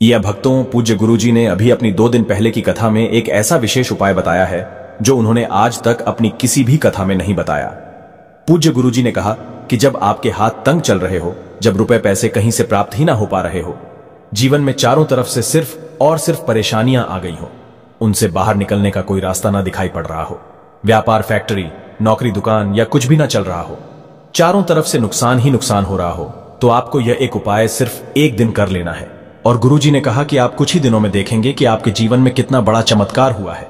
यह भक्तों, पूज्य गुरुजी ने अभी अपनी 2 दिन पहले की कथा में एक ऐसा विशेष उपाय बताया है जो उन्होंने आज तक अपनी किसी भी कथा में नहीं बताया। पूज्य गुरुजी ने कहा कि जब आपके हाथ तंग चल रहे हो, जब रुपए पैसे कहीं से प्राप्त ही ना हो पा रहे हो, जीवन में चारों तरफ से सिर्फ और सिर्फ परेशानियां आ गई हो, उनसे बाहर निकलने का कोई रास्ता ना दिखाई पड़ रहा हो, व्यापार, फैक्ट्री, नौकरी, दुकान या कुछ भी ना चल रहा हो, चारों तरफ से नुकसान ही नुकसान हो रहा हो, तो आपको यह एक उपाय सिर्फ 1 दिन कर लेना है। और गुरुजी ने कहा कि आप कुछ ही दिनों में देखेंगे कि आपके जीवन में कितना बड़ा चमत्कार हुआ है।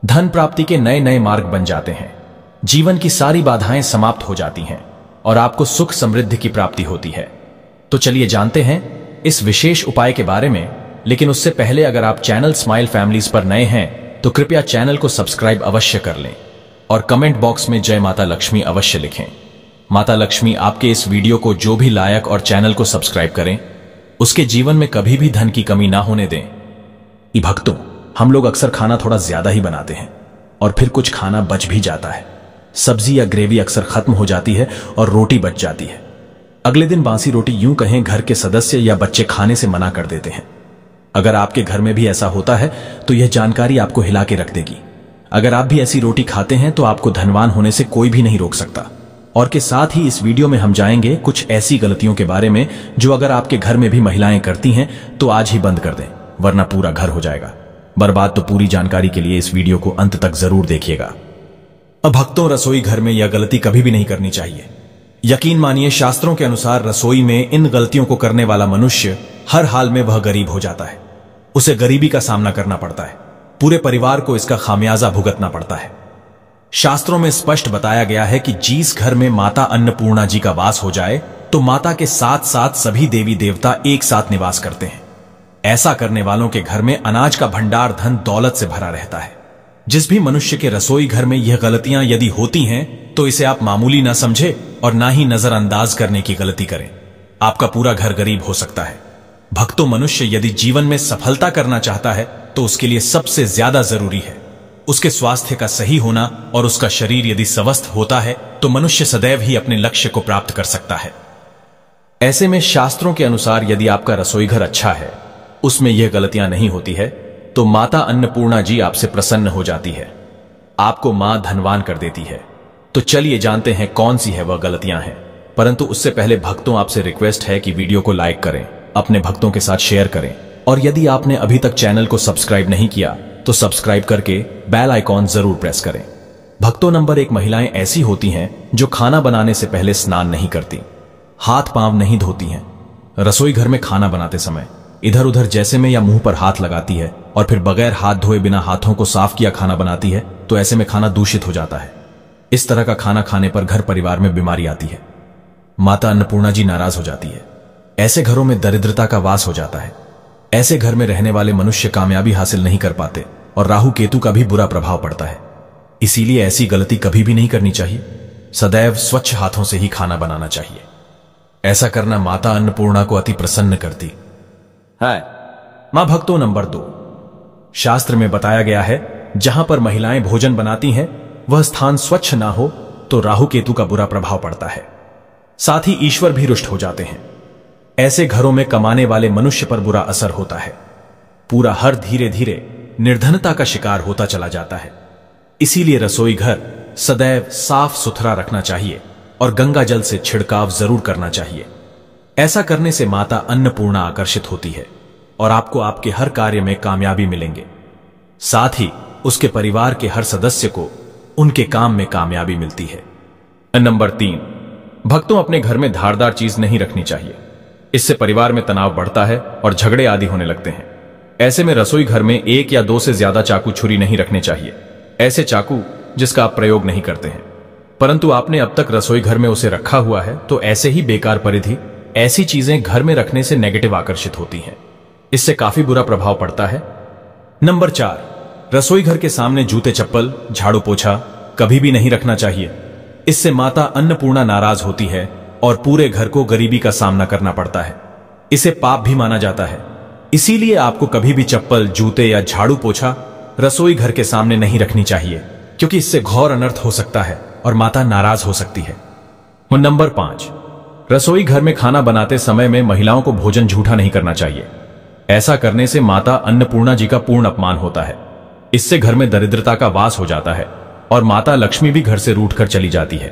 धन प्राप्ति के नए नए मार्ग बन जाते हैं, जीवन की सारी बाधाएं समाप्त हो जाती हैं और आपको सुख समृद्धि की प्राप्ति होती है। तो चलिए जानते हैं इस विशेष उपाय के बारे में। लेकिन उससे पहले अगर आप चैनल स्माइल फैमिलीज पर नए हैं तो कृपया चैनल को सब्सक्राइब अवश्य कर लें और कमेंट बॉक्स में जय माता लक्ष्मी अवश्य लिखें। माता लक्ष्मी आपके इस वीडियो को जो भी लायक और चैनल को सब्सक्राइब करें, उसके जीवन में कभी भी धन की कमी ना होने दें। भक्तों, हम लोग अक्सर खाना थोड़ा ज्यादा ही बनाते हैं और फिर कुछ खाना बच भी जाता है। सब्जी या ग्रेवी अक्सर खत्म हो जाती है और रोटी बच जाती है। अगले दिन बासी रोटी यूं कहें घर के सदस्य या बच्चे खाने से मना कर देते हैं। अगर आपके घर में भी ऐसा होता है तो यह जानकारी आपको हिला के रख देगी। अगर आप भी ऐसी रोटी खाते हैं तो आपको धनवान होने से कोई भी नहीं रोक सकता। और के साथ ही इस वीडियो में हम जाएंगे कुछ ऐसी गलतियों के बारे में जो अगर आपके घर में भी महिलाएं करती हैं तो आज ही बंद कर दें, वरना पूरा घर हो जाएगा बर्बाद। तो पूरी जानकारी के लिए इस वीडियो को अंत तक जरूर देखिएगा। अब भक्तों, रसोई घर में यह गलती कभी भी नहीं करनी चाहिए। यकीन मानिए, शास्त्रों के अनुसार रसोई में इन गलतियों को करने वाला मनुष्य हर हाल में वह गरीब हो जाता है। उसे गरीबी का सामना करना पड़ता है, पूरे परिवार को इसका खामियाजा भुगतना पड़ता है। शास्त्रों में स्पष्ट बताया गया है कि जिस घर में माता अन्नपूर्णा जी का वास हो जाए तो माता के साथ साथ सभी देवी देवता एक साथ निवास करते हैं। ऐसा करने वालों के घर में अनाज का भंडार, धन दौलत से भरा रहता है। जिस भी मनुष्य के रसोई घर में यह गलतियां यदि होती हैं तो इसे आप मामूली ना समझे और ना ही नजरअंदाज करने की गलती करें। आपका पूरा घर गरीब हो सकता है। भक्तों, मनुष्य यदि जीवन में सफलता करना चाहता है तो उसके लिए सबसे ज्यादा जरूरी है उसके स्वास्थ्य का सही होना। और उसका शरीर यदि स्वस्थ होता है तो मनुष्य सदैव ही अपने लक्ष्य को प्राप्त कर सकता है। ऐसे में शास्त्रों के अनुसार यदि आपका रसोई घर अच्छा है, उसमें यह गलतियां नहीं होती है, तो माता अन्नपूर्णा जी आपसे प्रसन्न हो जाती है, आपको मां धनवान कर देती है। तो चलिए जानते हैं कौन सी है वह गलतियां हैं। परंतु उससे पहले भक्तों, आपसे रिक्वेस्ट है कि वीडियो को लाइक करें, अपने भक्तों के साथ शेयर करें और यदि आपने अभी तक चैनल को सब्सक्राइब नहीं किया तो सब्सक्राइब करके बेल आइकॉन जरूर प्रेस करें। भक्तों, नंबर 1, महिलाएं ऐसी होती हैं जो खाना बनाने से पहले स्नान नहीं करती, हाथ पांव नहीं धोती हैं। रसोई घर में खाना बनाते समय इधर उधर जैसे में या मुंह पर हाथ लगाती है और फिर बगैर हाथ धोए बिना हाथों को साफ किया खाना बनाती है, तो ऐसे में खाना दूषित हो जाता है। इस तरह का खाना खाने पर घर परिवार में बीमारी आती है, माता अन्नपूर्णा जी नाराज हो जाती है। ऐसे घरों में दरिद्रता का वास हो जाता है। ऐसे घर में रहने वाले मनुष्य कामयाबी हासिल नहीं कर पाते और राहु केतु का भी बुरा प्रभाव पड़ता है। इसीलिए ऐसी गलती कभी भी नहीं करनी चाहिए। सदैव स्वच्छ हाथों से ही खाना बनाना चाहिए। ऐसा करना माता अन्नपूर्णा को अति प्रसन्न करती है। मां भक्तों, नंबर 2, शास्त्र में बताया गया है जहां पर महिलाएं भोजन बनाती हैं वह स्थान स्वच्छ ना हो तो राहु केतु का बुरा प्रभाव पड़ता है, साथ ही ईश्वर भी रुष्ट हो जाते हैं। ऐसे घरों में कमाने वाले मनुष्य पर बुरा असर होता है। पूरा हर धीरे धीरे निर्धनता का शिकार होता चला जाता है। इसीलिए रसोई घर सदैव साफ सुथरा रखना चाहिए और गंगा जल से छिड़काव जरूर करना चाहिए। ऐसा करने से माता अन्नपूर्णा आकर्षित होती है और आपको आपके हर कार्य में कामयाबी मिलेंगे। साथ ही उसके परिवार के हर सदस्य को उनके काम में कामयाबी मिलती है। नंबर 3, भक्तों, अपने घर में धारदार चीज नहीं रखनी चाहिए। इससे परिवार में तनाव बढ़ता है और झगड़े आदि होने लगते हैं। ऐसे में रसोई घर में 1 या 2 से ज्यादा चाकू छुरी नहीं रखने चाहिए। ऐसे चाकू जिसका आप प्रयोग नहीं करते हैं परंतु आपने अब तक रसोई घर में उसे रखा हुआ है, तो ऐसे ही बेकार परिधि ऐसी चीजें घर में रखने से नेगेटिव आकर्षित होती हैं। इससे काफी बुरा प्रभाव पड़ता है। नंबर 4, रसोई घर के सामने जूते चप्पल, झाड़ू पोछा कभी भी नहीं रखना चाहिए। इससे माता अन्नपूर्णा नाराज होती है और पूरे घर को गरीबी का सामना करना पड़ता है। इसे पाप भी माना जाता है। इसीलिए आपको कभी भी चप्पल, जूते या झाड़ू पोछा रसोई घर के सामने नहीं रखनी चाहिए, क्योंकि इससे घोर अनर्थ हो सकता है और माता नाराज हो सकती है। नंबर 5, रसोई घर में खाना बनाते समय में महिलाओं को भोजन झूठा नहीं करना चाहिए। ऐसा करने से माता अन्नपूर्णा जी का पूर्ण अपमान होता है। इससे घर में दरिद्रता का वास हो जाता है और माता लक्ष्मी भी घर से रूठ कर चली जाती है।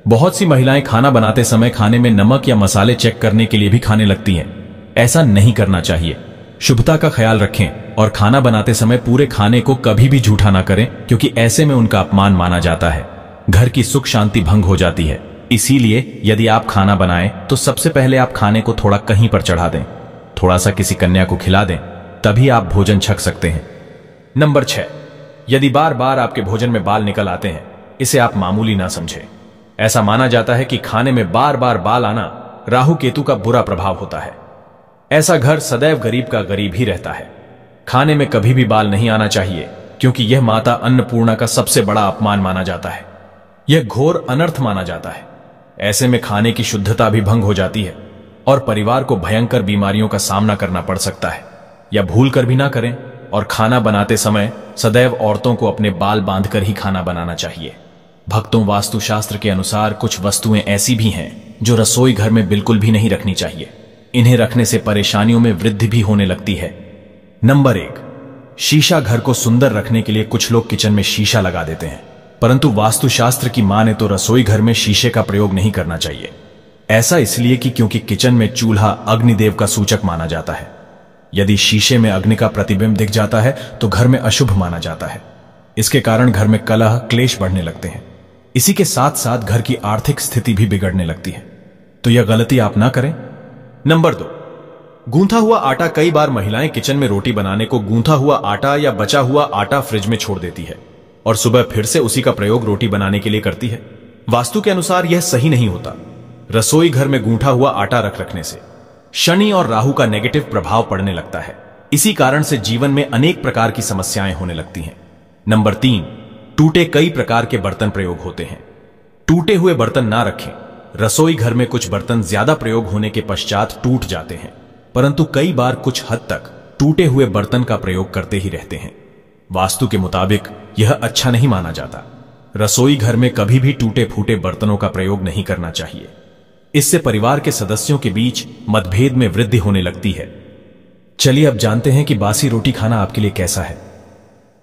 बहुत सी महिलाएं खाना बनाते समय खाने में नमक या मसाले चेक करने के लिए भी खाने लगती हैं। ऐसा नहीं करना चाहिए। शुभता का ख्याल रखें और खाना बनाते समय पूरे खाने को कभी भी झूठा ना करें, क्योंकि ऐसे में उनका अपमान माना जाता है। घर की सुख शांति भंग हो जाती है। इसीलिए यदि आप खाना बनाएं तो सबसे पहले आप खाने को थोड़ा कहीं पर चढ़ा दें, थोड़ा सा किसी कन्या को खिला दें, तभी आप भोजन छक सकते हैं। नंबर 6, यदि बार बार आपके भोजन में बाल निकल आते हैं, इसे आप मामूली ना समझें। ऐसा माना जाता है कि खाने में बार बार बाल आना राहु केतु का बुरा प्रभाव होता है। ऐसा घर सदैव गरीब का गरीब ही रहता है। खाने में कभी भी बाल नहीं आना चाहिए, क्योंकि यह माता अन्नपूर्णा का सबसे बड़ा अपमान माना जाता है। यह घोर अनर्थ माना जाता है। ऐसे में खाने की शुद्धता भी भंग हो जाती है और परिवार को भयंकर बीमारियों का सामना करना पड़ सकता है। या भूल कर भी ना करें। और खाना बनाते समय सदैव औरतों को अपने बाल बांधकर ही खाना बनाना चाहिए। भक्तों, वास्तुशास्त्र के अनुसार कुछ वस्तुएं ऐसी भी हैं जो रसोई घर में बिल्कुल भी नहीं रखनी चाहिए। इन्हें रखने से परेशानियों में वृद्धि भी होने लगती है। नंबर 1, शीशा। घर को सुंदर रखने के लिए कुछ लोग किचन में शीशा लगा देते हैं, परंतु वास्तुशास्त्र की माने तो रसोई घर में शीशे का प्रयोग नहीं करना चाहिए। ऐसा इसलिए कि क्योंकि किचन में चूल्हा अग्निदेव का सूचक माना जाता है। यदि शीशे में अग्नि का प्रतिबिंब दिख जाता है तो घर में अशुभ माना जाता है। इसके कारण घर में कलह क्लेश बढ़ने लगते हैं। इसी के साथ साथ घर की आर्थिक स्थिति भी बिगड़ने लगती है। तो यह गलती आप ना करें। नंबर 2, गूंथा हुआ आटा। कई बार महिलाएं किचन में रोटी बनाने को गूंथा हुआ आटा या बचा हुआ आटा फ्रिज में छोड़ देती है और सुबह फिर से उसी का प्रयोग रोटी बनाने के लिए करती है। वास्तु के अनुसार यह सही नहीं होता। रसोई घर में गूंथा हुआ आटा रखने से शनि और राहु का नेगेटिव प्रभाव पड़ने लगता है। इसी कारण से जीवन में अनेक प्रकार की समस्याएं होने लगती हैं। नंबर 3, टूटे कई प्रकार के बर्तन प्रयोग होते हैं। टूटे हुए बर्तन ना रखें। रसोई घर में कुछ बर्तन ज्यादा प्रयोग होने के पश्चात टूट जाते हैं, परंतु कई बार कुछ हद तक टूटे हुए बर्तन का प्रयोग करते ही रहते हैं। वास्तु के मुताबिक यह अच्छा नहीं माना जाता। रसोई घर में कभी भी टूटे फूटे बर्तनों का प्रयोग नहीं करना चाहिए। इससे परिवार के सदस्यों के बीच मतभेद में वृद्धि होने लगती है। चलिए अब जानते हैं कि बासी रोटी खाना आपके लिए कैसा है।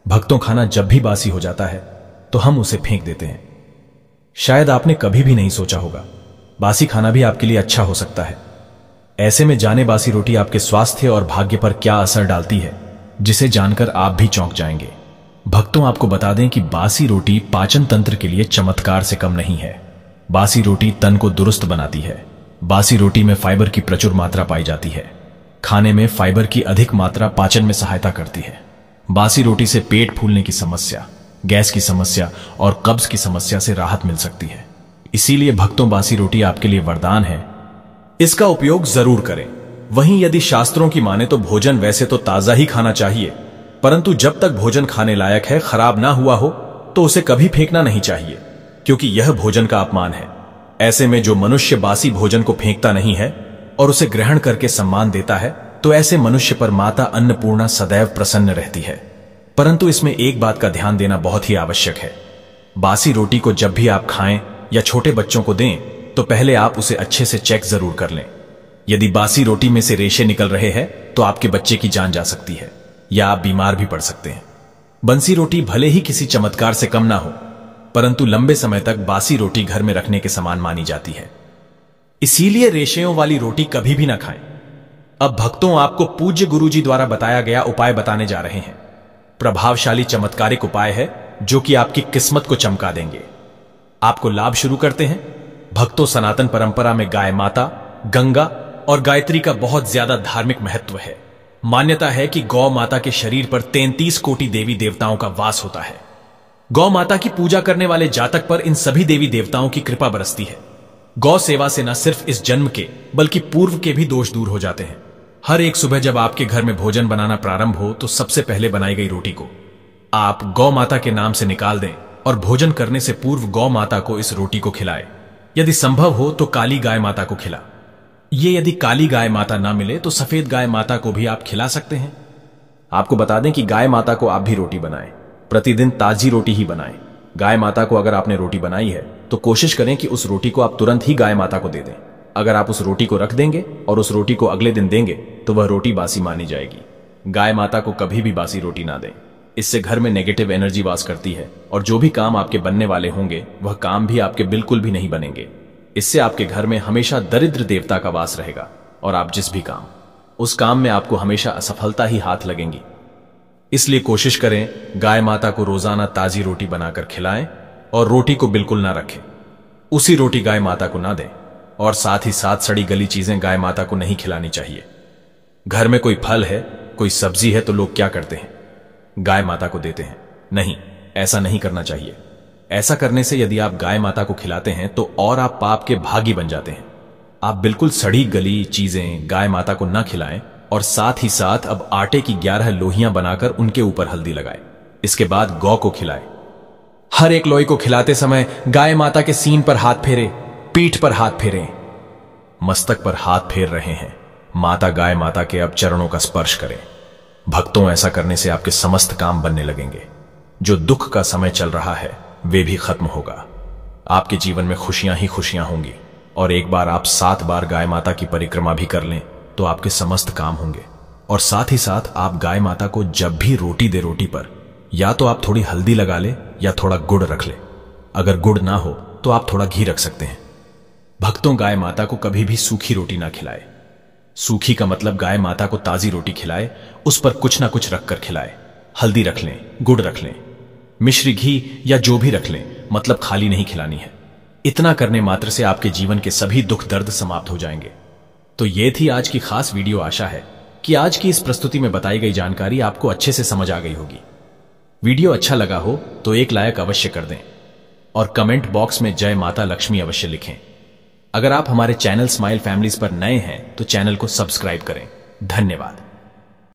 भक्तों, खाना जब भी बासी हो जाता है तो हम उसे फेंक देते हैं। शायद आपने कभी भी नहीं सोचा होगा, बासी खाना भी आपके लिए अच्छा हो सकता है। ऐसे में जाने बासी रोटी आपके स्वास्थ्य और भाग्य पर क्या असर डालती है, जिसे जानकर आप भी चौंक जाएंगे। भक्तों, आपको बता दें कि बासी रोटी पाचन तंत्र के लिए चमत्कार से कम नहीं है। बासी रोटी तन को दुरुस्त बनाती है। बासी रोटी में फाइबर की प्रचुर मात्रा पाई जाती है। खाने में फाइबर की अधिक मात्रा पाचन में सहायता करती है। बासी रोटी से पेट फूलने की समस्या, गैस की समस्या और कब्ज की समस्या से राहत मिल सकती है। इसीलिए भक्तों, बासी रोटी आपके लिए वरदान है। इसका उपयोग जरूर करें। वहीं यदि शास्त्रों की माने तो भोजन वैसे तो ताजा ही खाना चाहिए, परंतु जब तक भोजन खाने लायक है, खराब ना हुआ हो, तो उसे कभी फेंकना नहीं चाहिए, क्योंकि यह भोजन का अपमान है। ऐसे में जो मनुष्य बासी भोजन को फेंकता नहीं है और उसे ग्रहण करके सम्मान देता है, तो ऐसे मनुष्य पर माता अन्नपूर्णा सदैव प्रसन्न रहती है। परंतु इसमें एक बात का ध्यान देना बहुत ही आवश्यक है। बासी रोटी को जब भी आप खाएं या छोटे बच्चों को दें, तो पहले आप उसे अच्छे से चेक जरूर कर लें। यदि बासी रोटी में से रेशे निकल रहे हैं तो आपके बच्चे की जान जा सकती है या आप बीमार भी पड़ सकते हैं। बंसी रोटी भले ही किसी चमत्कार से कम ना हो, परंतु लंबे समय तक बासी रोटी घर में रखने के समान मानी जाती है। इसीलिए रेशेयों वाली रोटी कभी भी ना खाएं। अब भक्तों, आपको पूज्य गुरुजी द्वारा बताया गया उपाय बताने जा रहे हैं। प्रभावशाली चमत्कारिक उपाय है जो कि आपकी किस्मत को चमका देंगे। आपको लाभ शुरू करते हैं। भक्तों, सनातन परंपरा में गाय माता, गंगा और गायत्री का बहुत ज्यादा धार्मिक महत्व है। मान्यता है कि गौ माता के शरीर पर 33 कोटि देवी देवताओं का वास होता है। गौ माता की पूजा करने वाले जातक पर इन सभी देवी देवताओं की कृपा बरसती है। गौ सेवा से न सिर्फ इस जन्म के बल्कि पूर्व के भी दोष दूर हो जाते हैं। हर एक सुबह जब आपके घर में भोजन बनाना प्रारंभ हो तो सबसे पहले बनाई गई रोटी को आप गौ माता के नाम से निकाल दें और भोजन करने से पूर्व गौ माता को इस रोटी को खिलाएं। यदि संभव हो तो काली गाय माता को खिला। ये यदि काली गाय माता ना मिले तो सफेद गाय माता को भी आप खिला सकते हैं। आपको बता दें कि गाय माता को आप भी रोटी बनाएं। प्रतिदिन ताजी रोटी ही बनाएं। गाय माता को अगर आपने रोटी बनाई है तो कोशिश करें कि उस रोटी को आप तुरंत ही गाय माता को दे दें। अगर आप उस रोटी को रख देंगे और उस रोटी को अगले दिन देंगे तो वह रोटी बासी मानी जाएगी। गाय माता को कभी भी बासी रोटी ना दें, इससे घर में नेगेटिव एनर्जी वास करती है और जो भी काम आपके बनने वाले होंगे वह काम भी आपके बिल्कुल भी नहीं बनेंगे। इससे आपके घर में हमेशा दरिद्र देवता का वास रहेगा और आप जिस भी काम, उस काम में आपको हमेशा असफलता ही हाथ लगेंगी। इसलिए कोशिश करें गाय माता को रोजाना ताजी रोटी बनाकर खिलाएं और रोटी को बिल्कुल ना रखें। उसी रोटी गाय माता को ना दें और साथ ही साथ सड़ी गली चीजें गाय माता को नहीं खिलानी चाहिए। घर में कोई फल है, कोई सब्जी है तो लोग क्या करते हैं, गाय माता को देते हैं। नहीं, ऐसा नहीं करना चाहिए। ऐसा करने से यदि आप गाय माता को खिलाते हैं तो और आप पाप के भागी बन जाते हैं। आप बिल्कुल सड़ी गली चीजें गाय माता को ना खिलाएं और साथ ही साथ अब आटे की 11 लोहियां बनाकर उनके ऊपर हल्दी लगाएं। इसके बाद गौ को खिलाएं। हर एक लोई को खिलाते समय गाय माता के सीन पर हाथ फेरे, पीठ पर हाथ फेरें, मस्तक पर हाथ फेर रहे हैं। माता गाय माता के अब चरणों का स्पर्श करें। भक्तों, ऐसा करने से आपके समस्त काम बनने लगेंगे। जो दुख का समय चल रहा है वे भी खत्म होगा। आपके जीवन में खुशियां ही खुशियां होंगी और एक बार आप 7 बार गाय माता की परिक्रमा भी कर लें तो आपके समस्त काम होंगे। और साथ ही साथ आप गाय माता को जब भी रोटी दे, रोटी पर या तो आप थोड़ी हल्दी लगा ले या थोड़ा गुड़ रख ले। अगर गुड़ ना हो तो आप थोड़ा घी रख सकते हैं। भक्तों, गाय माता को कभी भी सूखी रोटी ना खिलाए। सूखी का मतलब गाय माता को ताजी रोटी खिलाए, उस पर कुछ ना कुछ रखकर खिलाए। हल्दी रख लें, गुड़ रख लें, मिश्री घी या जो भी रख लें, मतलब खाली नहीं खिलानी है। इतना करने मात्र से आपके जीवन के सभी दुख दर्द समाप्त हो जाएंगे। तो ये थी आज की खास वीडियो। आशा है कि आज की इस प्रस्तुति में बताई गई जानकारी आपको अच्छे से समझ आ गई होगी। वीडियो अच्छा लगा हो तो एक लाइक अवश्य कर दें और कमेंट बॉक्स में जय माता लक्ष्मी अवश्य लिखें। अगर आप हमारे चैनल स्माइल फैमिलीज पर नए हैं तो चैनल को सब्सक्राइब करें। धन्यवाद।